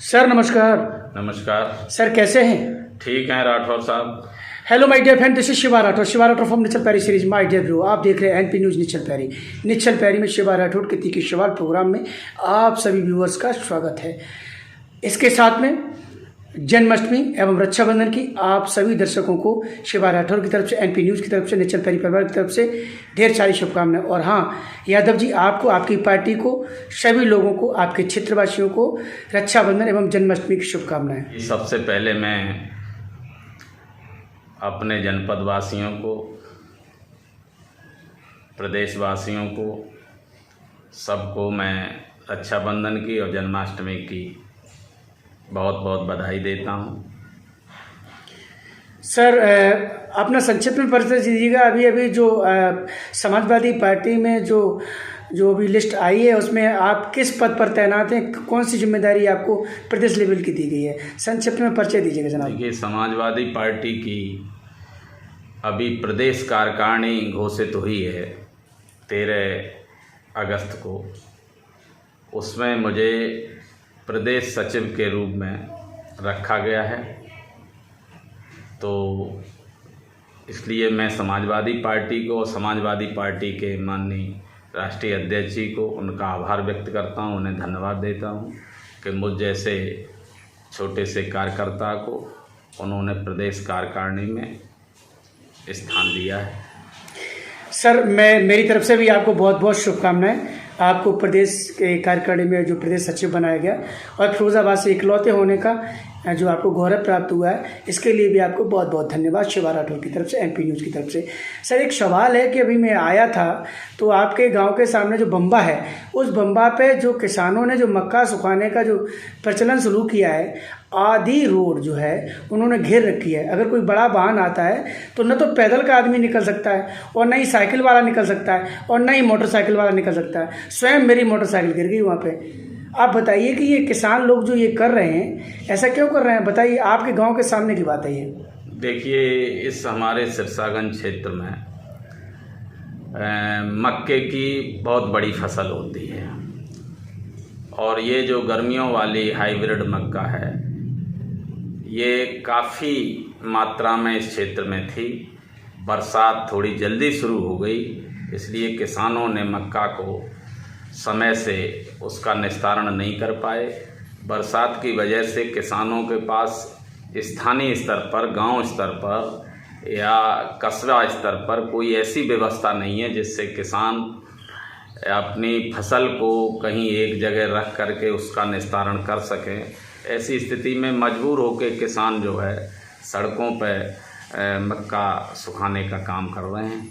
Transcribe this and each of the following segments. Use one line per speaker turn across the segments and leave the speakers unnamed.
Sir नमस्कार।
नमस्कार।
Sir कैसे हैं?
ठीक हैं राठौर साहब।
Hello my dear friend, this is Shiva Rathore from Nishchal पैरी सीरीज माय डियर ब्रो। आप देख रहे हैं एनपी न्यूज़ निश्चल पैरी में शिवा राठौर के तीखे सवाल प्रोग्राम में आप सभी व्यूअर्स का स्वागत है। इसके साथ में जन्माष्टमी एवं रक्षाबंधन की आप सभी दर्शकों को शिवा राठौर की तरफ से, एनपी न्यूज़ की तरफ से, निश्चल पैरी परिवार की तरफ से ढेर सारी शुभकामनाएं। और हाँ यादव जी, आपको, आपकी पार्टी को, सभी लोगों को, आपके क्षेत्रवासियों को रक्षाबंधन एवं जन्माष्टमी की शुभकामनाएं।
सबसे पहले मैं अपने जनपद वासियों को, प्रदेशवासियों को, सबको मैं रक्षाबंधन की और जन्माष्टमी की बहुत बहुत बधाई देता हूँ।
सर अपना संक्षिप्त में परिचय दीजिएगा। अभी जो समाजवादी पार्टी में जो अभी लिस्ट आई है उसमें आप किस पद पर तैनात हैं, कौन सी जिम्मेदारी आपको प्रदेश लेवल की दी गई है? संक्षिप्त में परिचय दीजिएगा जनाब।
देखिए, समाजवादी पार्टी की अभी प्रदेश कार्यकारिणी घोषित हुई है 13 अगस्त को। उसमें मुझे प्रदेश सचिव के रूप में रखा गया है, तो इसलिए मैं समाजवादी पार्टी को और समाजवादी पार्टी के माननीय राष्ट्रीय अध्यक्ष जी को उनका आभार व्यक्त करता हूं, उन्हें धन्यवाद देता हूं कि मुझ जैसे छोटे से कार्यकर्ता को उन्होंने प्रदेश कार्यकारिणी में स्थान दिया है।
सर मेरी तरफ से भी आपको बहुत बहुत शुभकामनाएं। आपको प्रदेश के कार्यकारिणी में जो प्रदेश सचिव बनाया गया और फिरोजाबाद से इकलौते होने का जो आपको गौरव प्राप्त हुआ है, इसके लिए भी आपको बहुत बहुत धन्यवाद शिवा राठौर की तरफ से, एनपी न्यूज़ की तरफ से। सर एक सवाल है कि अभी मैं आया था तो आपके गांव के सामने जो बम्बा है, उस बम्बा पे जो किसानों ने जो मक्का सुखाने का जो प्रचलन शुरू किया है, आधी रोड जो है उन्होंने घेर रखी है। अगर कोई बड़ा वाहन आता है तो न तो पैदल का आदमी निकल सकता है और न ही साइकिल वाला निकल सकता है और न ही मोटरसाइकिल वाला निकल सकता है। स्वयं मेरी मोटरसाइकिल गिर गई वहाँ पे। आप बताइए कि ये किसान लोग जो ये कर रहे हैं, ऐसा क्यों कर रहे हैं? बताइए, आपके गांव के सामने की बात है ये।
देखिए, इस हमारे सिरसागंज क्षेत्र में मक्के की बहुत बड़ी फसल होती है और ये जो गर्मियों वाली हाइब्रिड मक्का है, ये काफ़ी मात्रा में इस क्षेत्र में थी। बरसात थोड़ी जल्दी शुरू हो गई, इसलिए किसानों ने मक्का को समय से उसका निस्तारण नहीं कर पाए। बरसात की वजह से किसानों के पास स्थानीय स्तर पर, गांव स्तर पर या कस्बा स्तर पर कोई ऐसी व्यवस्था नहीं है जिससे किसान अपनी फसल को कहीं एक जगह रख करके उसका निस्तारण कर सकें। ऐसी स्थिति में मजबूर होकर किसान जो है सड़कों पर मक्का सुखाने का काम कर रहे हैं।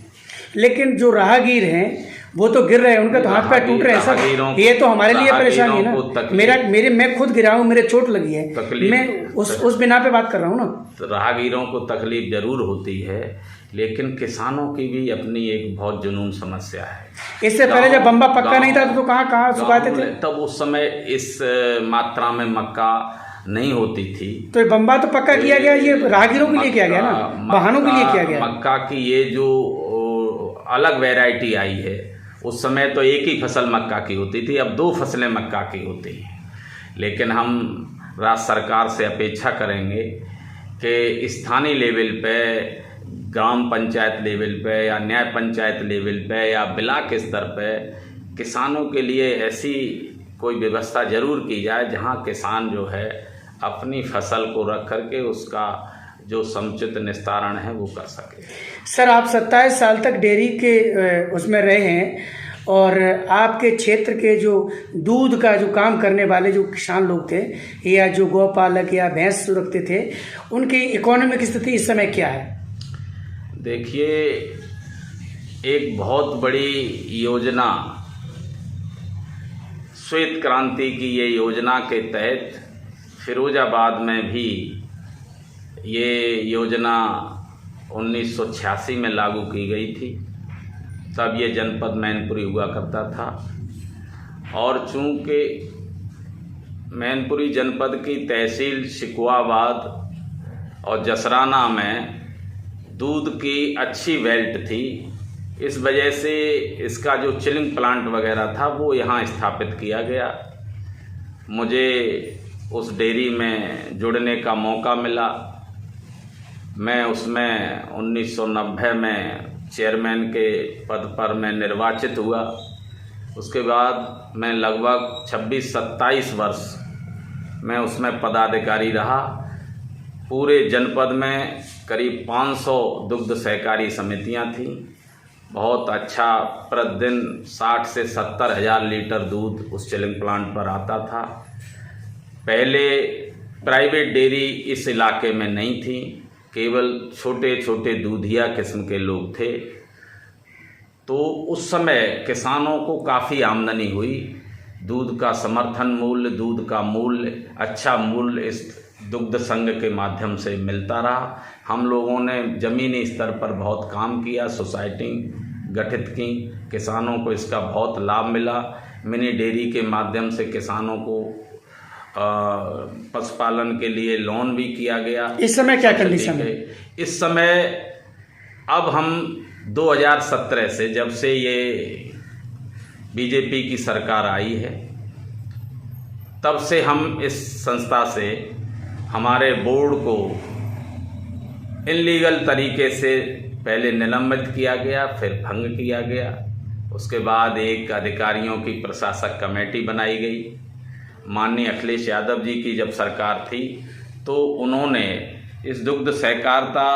लेकिन जो राहगीर हैं वो तो गिर रहे हैं, उनका तो हाथ पैर टूट रहे हैं सर। ये तो हमारे लिए परेशानी है ना। मैं खुद गिरा हूँ, मेरे चोट लगी है, मैं उस बिना पे बात कर रहा हूँ ना।
तो राहगीरों को तकलीफ जरूर होती है, लेकिन किसानों की भी अपनी एक बहुत जुनून समस्या है।
इससे पहले जब बम्बा पक्का नहीं था तो कहाँ सुखाते थे?
तब उस समय इस मात्रा में मक्का नहीं होती थी।
तो ये बम्बा तो पक्का किया गया, ये राहगीरों के लिए किया गया ना, वाहनों के लिए किया गया।
मक्का की ये जो अलग वैरायटी आई है, उस समय तो एक ही फसल मक्का की होती थी, अब 2 फसलें मक्का की होती हैं। लेकिन हम राज्य सरकार से अपेक्षा करेंगे कि स्थानीय लेवल पे, ग्राम पंचायत लेवल पे या न्याय पंचायत लेवल पे या ब्लॉक स्तर पे किसानों के लिए ऐसी कोई व्यवस्था जरूर की जाए जहां किसान जो है अपनी फसल को रख करके उसका जो समुचित निस्तारण है वो कर सके।
सर आप 27 साल तक डेयरी के उसमें रहे हैं और आपके क्षेत्र के जो दूध का जो काम करने वाले जो किसान लोग थे या जो गौपालक या भैंस रखते थे, उनकी इकोनॉमिक स्थिति इस समय क्या है?
देखिए, एक बहुत बड़ी योजना, श्वेत क्रांति की ये योजना के तहत फिरोजाबाद में भी ये योजना 1986 में लागू की गई थी। तब ये जनपद मैनपुरी हुआ करता था और चूँकि मैनपुरी जनपद की तहसील शिकवाबाद और जसराना में दूध की अच्छी बेल्ट थी, इस वजह से इसका जो चिलिंग प्लांट वगैरह था वो यहाँ स्थापित किया गया। मुझे उस डेयरी में जुड़ने का मौका मिला। मैं उसमें 1990 में चेयरमैन के पद पर मैं निर्वाचित हुआ। उसके बाद मैं लगभग 26-27 वर्ष मैं उसमें पदाधिकारी रहा। पूरे जनपद में करीब 500 दुग्ध सहकारी समितियां थीं। बहुत अच्छा प्रतिदिन 60 से 70 हज़ार लीटर दूध उस चिलिंग प्लांट पर आता था। पहले प्राइवेट डेयरी इस इलाके में नहीं थी, केवल छोटे छोटे दूधिया किस्म के लोग थे। तो उस समय किसानों को काफ़ी आमदनी हुई। दूध का समर्थन मूल्य, दूध का मूल्य, अच्छा मूल्य इस दुग्ध संघ के माध्यम से मिलता रहा। हम लोगों ने ज़मीनी स्तर पर बहुत काम किया, सोसाइटी गठित की, किसानों को इसका बहुत लाभ मिला। मिनी डेयरी के माध्यम से किसानों को पशुपालन के लिए लोन भी किया गया।
इस समय क्या कंडीशन है?
इस समय अब हम 2017 से, जब से ये बीजेपी की सरकार आई है, तब से हम इस संस्था से हमारे बोर्ड को इनलीगल तरीके से पहले निलंबित किया गया, फिर भंग किया गया। उसके बाद एक अधिकारियों की प्रशासक कमेटी बनाई गई। माननीय अखिलेश यादव जी की जब सरकार थी तो उन्होंने इस दुग्ध सहकारिता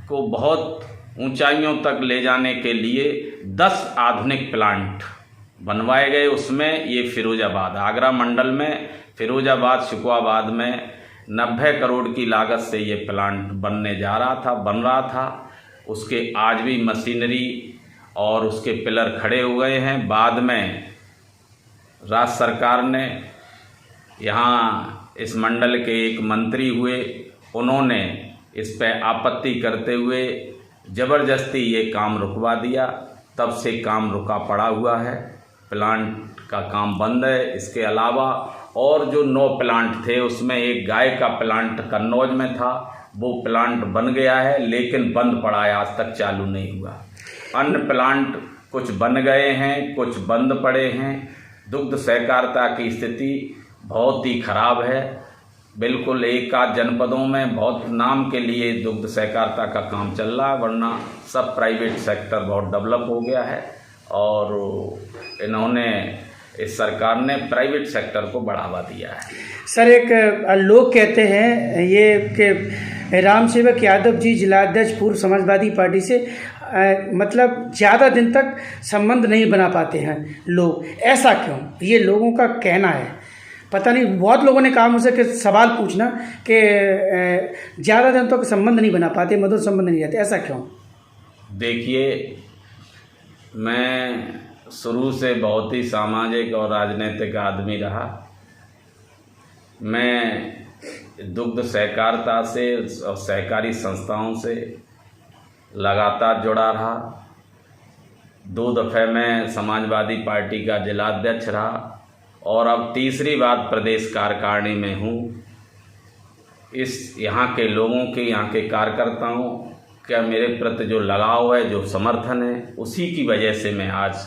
को बहुत ऊंचाइयों तक ले जाने के लिए 10 आधुनिक प्लांट बनवाए गए। उसमें ये फिरोजाबाद, आगरा मंडल में फिरोजाबाद, शुकुआबाद में 90 करोड़ की लागत से ये प्लांट बन रहा था। उसके आज भी मशीनरी और उसके पिलर खड़े हो गए हैं। बाद में राज्य सरकार ने, यहाँ इस मंडल के एक मंत्री हुए, उन्होंने इस पर आपत्ति करते हुए ज़बरदस्ती ये काम रुकवा दिया। तब से काम रुका पड़ा हुआ है, प्लांट का काम बंद है। इसके अलावा और जो 9 प्लांट थे, उसमें एक गाय का प्लांट कन्नौज में था, वो प्लांट बन गया है, लेकिन बंद पड़ा है, आज तक चालू नहीं हुआ। अन्य प्लांट कुछ बन गए हैं, कुछ बंद पड़े हैं। दुग्ध सहकारिता की स्थिति बहुत ही खराब है। बिल्कुल एक आध जनपदों में बहुत नाम के लिए दुग्ध सहकारिता का काम चल रहा है, वरना सब प्राइवेट सेक्टर बहुत डेवलप हो गया है। और इन्होंने, इस सरकार ने प्राइवेट सेक्टर को बढ़ावा दिया है।
सर, एक लोग कहते हैं ये कि राम सेवक यादव जी जिलाध्यक्ष पूर्व समाजवादी पार्टी से मतलब ज़्यादा दिन तक संबंध नहीं बना पाते हैं लोग, ऐसा क्यों? ये लोगों का कहना है, पता नहीं। बहुत लोगों ने कहा मुझसे कि सवाल पूछना कि ज़्यादा दिन तक संबंध नहीं बना पाते, मधुर संबंध नहीं रहते, ऐसा क्यों?
देखिए, मैं शुरू से बहुत ही सामाजिक और राजनीतिक आदमी रहा। मैं दुग्ध सहकारिता से और सहकारी संस्थाओं से लगातार जुड़ा रहा। 2 दफ़े मैं समाजवादी पार्टी का जिलाध्यक्ष रहा और अब तीसरी बार प्रदेश कार्यकारिणी में हूँ। इस यहाँ के लोगों के, यहाँ के कार्यकर्ताओं का मेरे प्रति जो लगाव है, जो समर्थन है, उसी की वजह से मैं आज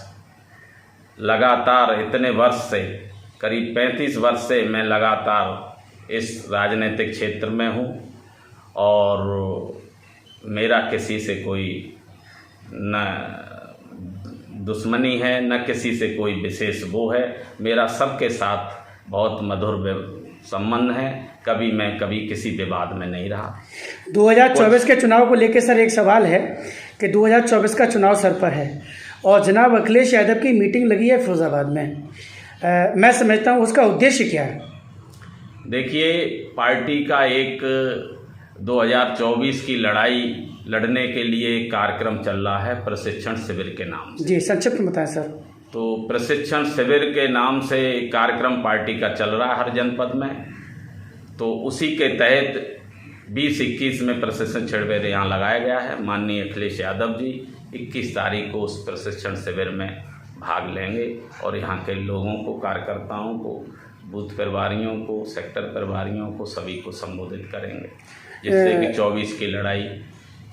लगातार इतने वर्ष से, करीब 35 वर्ष से मैं लगातार इस राजनीतिक क्षेत्र में हूँ। और मेरा किसी से कोई न दुश्मनी है, न किसी से कोई विशेष वो है। मेरा सबके साथ बहुत मधुर संबंध है। कभी मैं किसी विवाद में नहीं रहा।
2024 के चुनाव को लेकर सर एक सवाल है कि 2024 का चुनाव सर पर है और जनाब अखिलेश यादव की मीटिंग लगी है फिरोजाबाद में। मैं समझता हूँ उसका उद्देश्य क्या है?
देखिए, पार्टी का एक 2024 की लड़ाई लड़ने के लिए एक कार्यक्रम चल रहा है, प्रशिक्षण शिविर के नाम से।
जी, संक्षिप्त में बताएं सर।
तो प्रशिक्षण शिविर के नाम से कार्यक्रम पार्टी का चल रहा है हर जनपद में। तो उसी के तहत 20-21 में प्रशिक्षण शिविर यहाँ लगाया गया है। माननीय अखिलेश यादव जी 21 तारीख को उस प्रशिक्षण शिविर में भाग लेंगे और यहाँ के लोगों को, कार्यकर्ताओं को, बूथ प्रभारियों को, सेक्टर प्रभारियों को, सभी को संबोधित करेंगे, जिससे कि 24 की लड़ाई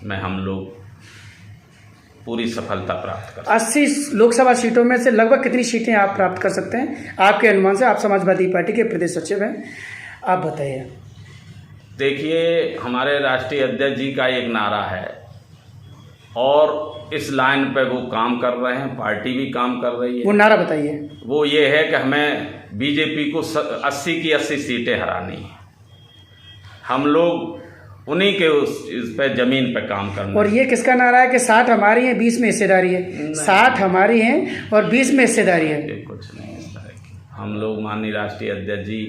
में हम लोग पूरी सफलता प्राप्त कर।
80 लोकसभा सीटों में से लगभग कितनी सीटें आप प्राप्त कर सकते हैं आपके अनुमान से? आप समाजवादी पार्टी के प्रदेश सचिव हैं, आप बताइए।
देखिए, हमारे राष्ट्रीय अध्यक्ष जी का एक नारा है और इस लाइन पे वो काम कर रहे हैं, पार्टी भी काम कर रही है।
वो नारा बताइए।
वो ये है कि हमें बीजेपी को 80 की 80 सीटें हरानी है। हम लोग उन्हीं के इस पे जमीन पे काम करना।
और ये किसका नारा है कि 60 हमारी है 20 में हिस्सेदारी है? 60 हमारी है और 20 में हिस्सेदारी है।
ये कुछ नहीं इस तरह की। हम लोग माननीय राष्ट्रीय अध्यक्ष जी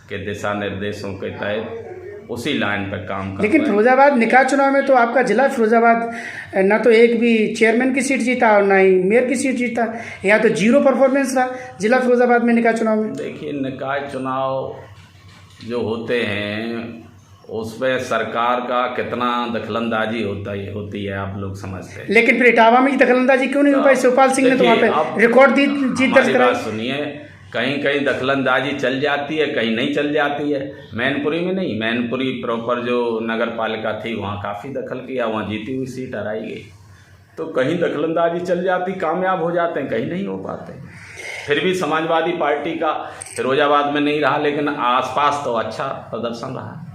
के दिशा निर्देशों के तहत उसी लाइन पर काम कर।
लेकिन फिरोजाबाद निकाय चुनाव में तो आपका जिला फिरोजाबाद ना तो एक भी चेयरमैन की सीट जीता और ना ही मेयर की सीट जीता, यहाँ तो जीरो परफॉर्मेंस रहा जिला फिरोजाबाद में निकाय चुनाव में।
देखिए, निकाय चुनाव जो होते हैं उसमें सरकार का कितना दखलंदाजी होती है आप लोग समझते हैं।
लेकिन फिर इटावा में दखलंदाजी क्यों नहीं हो पाई? शिवपाल सिंह ने तो वहाँ पे रिकॉर्ड जीत दर्ज कराई।
सुनिए, कहीं कहीं दखलंदाजी चल जाती है, कहीं नहीं चल जाती है। मैनपुरी में नहीं, मैनपुरी प्रॉपर जो नगर पालिका थी वहाँ काफ़ी दखल किया, वहाँ जीती हुई सीट हराई गई। तो कहीं दखलंदाजी चल जाती, कामयाब हो जाते हैं, कहीं नहीं हो पाते। फिर भी समाजवादी पार्टी का फिरोजाबाद में नहीं रहा, लेकिन आसपास तो अच्छा प्रदर्शन रहा।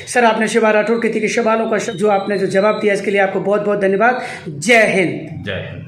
सर, आपने शिवा राठौर के के सवालों का जो आपने जो जवाब दिया इसके लिए आपको बहुत बहुत धन्यवाद। जय हिंद।
जय हिंद।